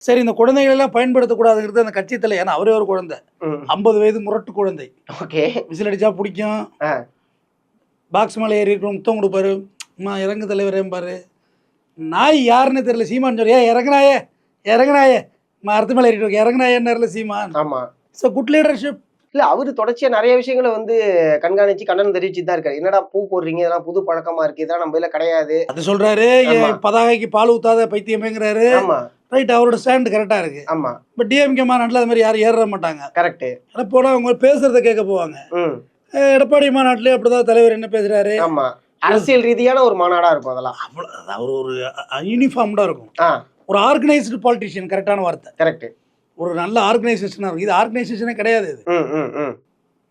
சரி இந்த குழந்தைகள் எல்லாம் பயன்படுத்தக்கூடாதுங்கிறது அந்த கட்சி தலை. ஏன்னா அவரே ஒரு குழந்தை, 50 வயது முரட்டு குழந்தை. ஓகே, விசில் அடிச்சா பிடிக்கும், பாக்ஸ் மேலே ஏறி இருக்கும், முத்தம் கொடுப்பாரு, அம்மா இறங்கு தலைவரேம்பாரு. நாய் யாருன்னு தெரியல, சீமான் சொல்லி இறங்குனாயே இறங்குனாயே அர்த்த மேலே ஏறிட்டு இறங்குனாயேன்னு சீமான். ஆமா. It's good leadership. இல்ல அவரு தொடர்ச்சியா நிறைய விஷயங்களை வந்து கண்காணிச்சு கண்டனம் தெரிவிச்சுட்டு தான் இருக்காரு. என்னடா பூ போடுறீங்க, இதெல்லாம் புது பழக்கமா இருக்கு, இதெல்லாம் நம்ம இதுல கிடையாது. அது சொல்றாரு, பதாகைக்கு பால் ஊத்தாத பைத்தியமேங்கிறாரு. ஆமா ரைட், அவரோட ஸ்டாண்ட் கரெக்டா இருக்கு. ஆமா, பட் டிஎம்கே மாநாட்டில் அது மாதிரி யாரும் ஏற மாட்டாங்க. கரெக்ட். ஆனா போனா அவங்க பேசுறத கேட்க போவாங்க. எடப்பாடி மாநாட்டிலே அப்படிதான் தலைவர் என்ன பேசுறாரு. ஆமா, அரசியல் ரீதியான ஒரு மாநாடா இருக்கும் அதெல்லாம். அவர் ஒரு யூனிஃபார்ம்டா இருக்கும், ஒரு ஆர்கனைஸ்டு பாலிட்டிஷியன். கரெக்டான வார்த்தை, கரெக்ட். ஒரு நல்ல ஆர்கனைசேஷனா இருக்கும். இது ஆர்கனைசேஷனே கிடையாது.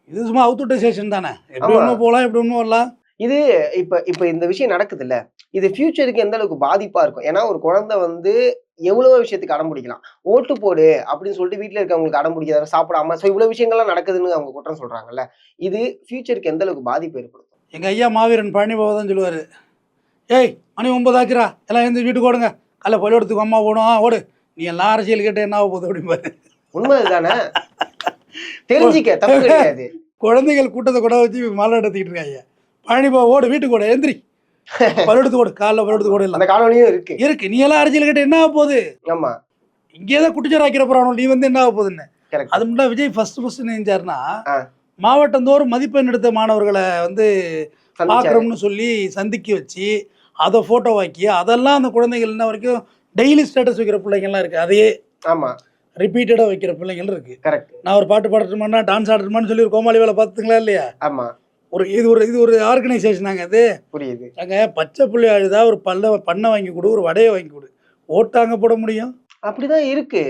இது சும்மா அவுட்டோடைசேஷன் தானே. எப்படி ஒன்றும் போகலாம், எப்படி ஒன்றும் வரலாம். இது இப்ப இந்த விஷயம் நடக்குது இல்ல, இது ஃபியூச்சருக்கு எந்த அளவுக்கு பாதிப்பா இருக்கும்? ஏன்னா ஒரு குழந்தை வந்து எவ்வளவோ விஷயத்துக்கு அடம் பிடிக்கலாம். ஓட்டு போடு அப்படின்னு சொல்லிட்டு வீட்டுல இருக்கவங்களுக்கு அடம் பிடிக்காத சாப்பிடாம இவ்வளவு விஷயங்கள்லாம் நடக்குதுன்னு அவங்க குற்றம் சொல்றாங்கல்ல, இது ஃபியூச்சருக்கு எந்த அளவுக்கு பாதிப்பு ஏற்படும்? எங்க ஐயா மாவீரன் பழனி பாபா தான் சொல்லுவாரு, ஏய் மணி 9 ஆக்கிறா, எல்லாம் எழுந்து வீட்டுக்கு ஓடுங்க, காலைல பள்ளிக்கூடத்துக்கு அம்மா ஓடும், ஓடு, நீ எல்லாம் அரசியல் கேட்டு என்ன ஆக போகுது அப்படிம்பாரு. உண்மை தானே, தெரிஞ்சிக்க தப்பு கிடையாது. குழந்தைகள் கூட்டத்தை கூட வச்சு மாலை எடுத்துக்கிட்டு இருக்காங்க. பழனி பாபா ஓடு, வீட்டுக்கு ஓடு, எந்திரி, பள்ளிக்கூடத்துக்கு ஓடு, காலைல பள்ளிக்கூடத்துக்கு ஓடு. அந்த காணொலியும் இருக்கு. நீ எல்லாம் அரசியல் கேட்டு என்ன ஆக போகுது? ஆமா, இங்கேதான் குட்டிச்சோர் ஆக்கிற போறானோ, நீ வந்து என்ன ஆக போகுதுன்னு. அது முன்னாடி விஜய் ஃபர்ஸ்ட் நினைச்சாருன்னா, மாவட்டந்தோறும் மதிப்பெண் எடுத்த மாணவர்களை வந்து பார்க்குறோம்னு சொல்லி சந்திக்க வச்சு அதை ஃபோட்டோ வாக்கி அதெல்லாம் அந்த குழந்தைகள் இன்ன வரைக்கும் டெய்லி ஸ்டேட்டஸ் வைக்கிற பிள்ளைங்கள்லாம் இருக்குது. அதையே ரிப்பீட்டடாக வைக்கிற பிள்ளைங்கள் இருக்குது. கரெக்ட். நான் ஒரு பாட்டு பாடட்டுமான்னா டான்ஸ் ஆடட்டுமான்னு சொல்லி ஒரு கோமாளி வேலை பார்த்துங்களா இல்லையா? ஆமாம். இது ஒரு ஆர்கனைசேஷனாங்க அது. புரியுது. அங்கே பச்சை புள்ளி அழுதா ஒரு பண்ணை வாங்கி கொடு, ஒரு வடையை வாங்கி கொடு, ஓட்டாங்க போட முடியும். அப்படிதான் இருக்கு.